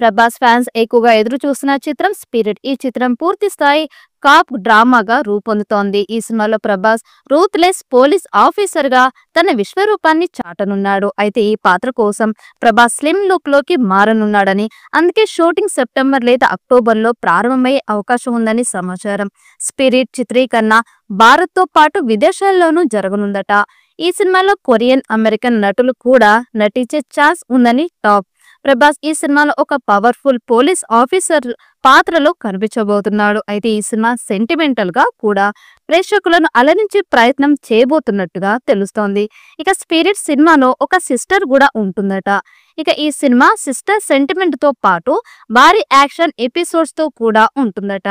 Prabhas fans ఎక్కువగా ఎదురు చూస్తున్న చిత్రం స్పిరిట్. ఈ చిత్రం పూర్తి స్థాయి కాప్ డ్రామాగా రూపొందుతోంది. ఈ సినిమాలో ప్రభాస్ రూత్లెస్ పోలీస్ ఆఫీసర్ గా తన విశ్వరూపాన్ని చాటనున్నాడు. అయితే ఈ పాత్ర కోసం ప్రభాస్ స్లిమ్ లుక్ లోకి మారనున్నాడని, అందుకే షూటింగ్ సెప్టెంబర్ లేదా అక్టోబర్ లో ప్రారంభమయ్యే అవకాశం ఉందని సమాచారం. స్పిరిట్ చిత్రీకరణ భారత్ తో పాటు విదేశాల్లోనూ జరగనుందట. ఈ సినిమాలో కొరియన్, అమెరికన్ నటులు కూడా నటించే ఛాన్స్ ఉందని టాక్. ప్రభాస్ ఈ సినిమాలో ఒక పవర్ఫుల్ పోలీస్ ఆఫీసర్ పాత్రలో కనిపించబోతున్నాడు. అయితే ఈ సినిమా సెంటిమెంటల్ గా కూడా ప్రేక్షకులను అలరించే ప్రయత్నం చేయబోతున్నట్టుగా తెలుస్తోంది. ఇక స్పిరిట్ సినిమాలో ఒక సిస్టర్ కూడా ఉంటుందట. ఇక ఈ సినిమా సిస్టర్ సెంటిమెంట్ తో పాటు భారీ యాక్షన్ ఎపిసోడ్స్ తో కూడా ఉంటుందట.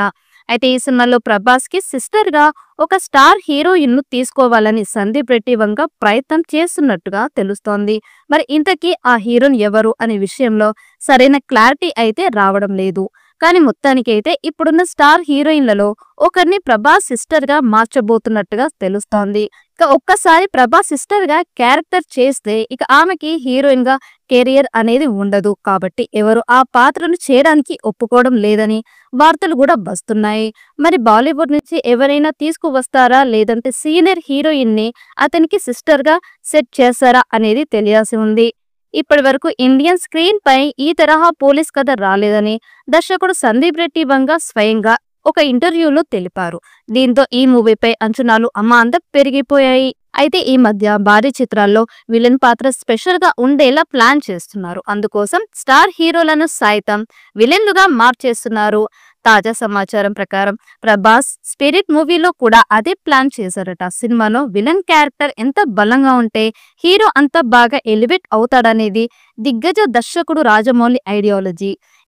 అయితే ఈ సినిమాలో ప్రభాస్ కి సిస్టర్ గా ఒక స్టార్ హీరోయిన్ ను తీసుకోవాలని సందీప్ రెడ్డి వంగ ప్రయత్నం చేస్తున్నట్టుగా తెలుస్తోంది. మరి ఇంతకీ ఆ హీరోయిన్ ఎవరు అనే విషయంలో సరైన క్లారిటీ అయితే రావడం లేదు. కానీ మొత్తానికి అయితే ఇప్పుడున్న స్టార్ హీరోయిన్లలో ఒకరిని ప్రభాస్ సిస్టర్ గా మార్చబోతున్నట్టుగా తెలుస్తోంది. ఇక ఒక్కసారి ప్రభాస్ సిస్టర్ గా క్యారెక్టర్ చేస్తే ఇక ఆమెకి హీరోయిన్ గా కెరియర్ అనేది ఉండదు. కాబట్టి ఎవరు ఆ పాత్రను చేయడానికి ఒప్పుకోవడం లేదని వార్తలు కూడా వస్తున్నాయి. మరి బాలీవుడ్ నుంచి ఎవరైనా తీసుకువస్తారా, లేదంటే సీనియర్ హీరోయిన్ ని అతనికి సిస్టర్ గా సెట్ చేస్తారా అనేది తెలియాల్సి ఉంది. ఇప్పటి వరకు ఇండియన్ స్క్రీన్ పై ఈ తరహా పోలీస్ కథ రాలేదని దర్శకుడు సందీప్ రెడ్డి వంగ స్వయంగా ఒక ఇంటర్వ్యూలో తెలిపారు. దీంతో ఈ మూవీపై అంచనాలు అమాంతం పెరిగిపోయాయి. అయితే ఈ మధ్య భారీ చిత్రాల్లో విలన్ పాత్ర స్పెషల్ గా ఉండేలా ప్లాన్ చేస్తున్నారు. అందుకోసం స్టార్ హీరోలను సైతం విలన్లుగా మార్చేస్తున్నారు. తాజా సమాచారం ప్రకారం ప్రభాస్ స్పిరిట్ మూవీలో కూడా అదే ప్లాన్ చేశారట. సినిమాలో విలన్ క్యారెక్టర్ ఎంత బలంగా ఉంటే హీరో అంత బాగా ఎలివేట్ అవుతాడనేది దిగ్గజ దర్శకుడు రాజమౌళి ఐడియాలజీ.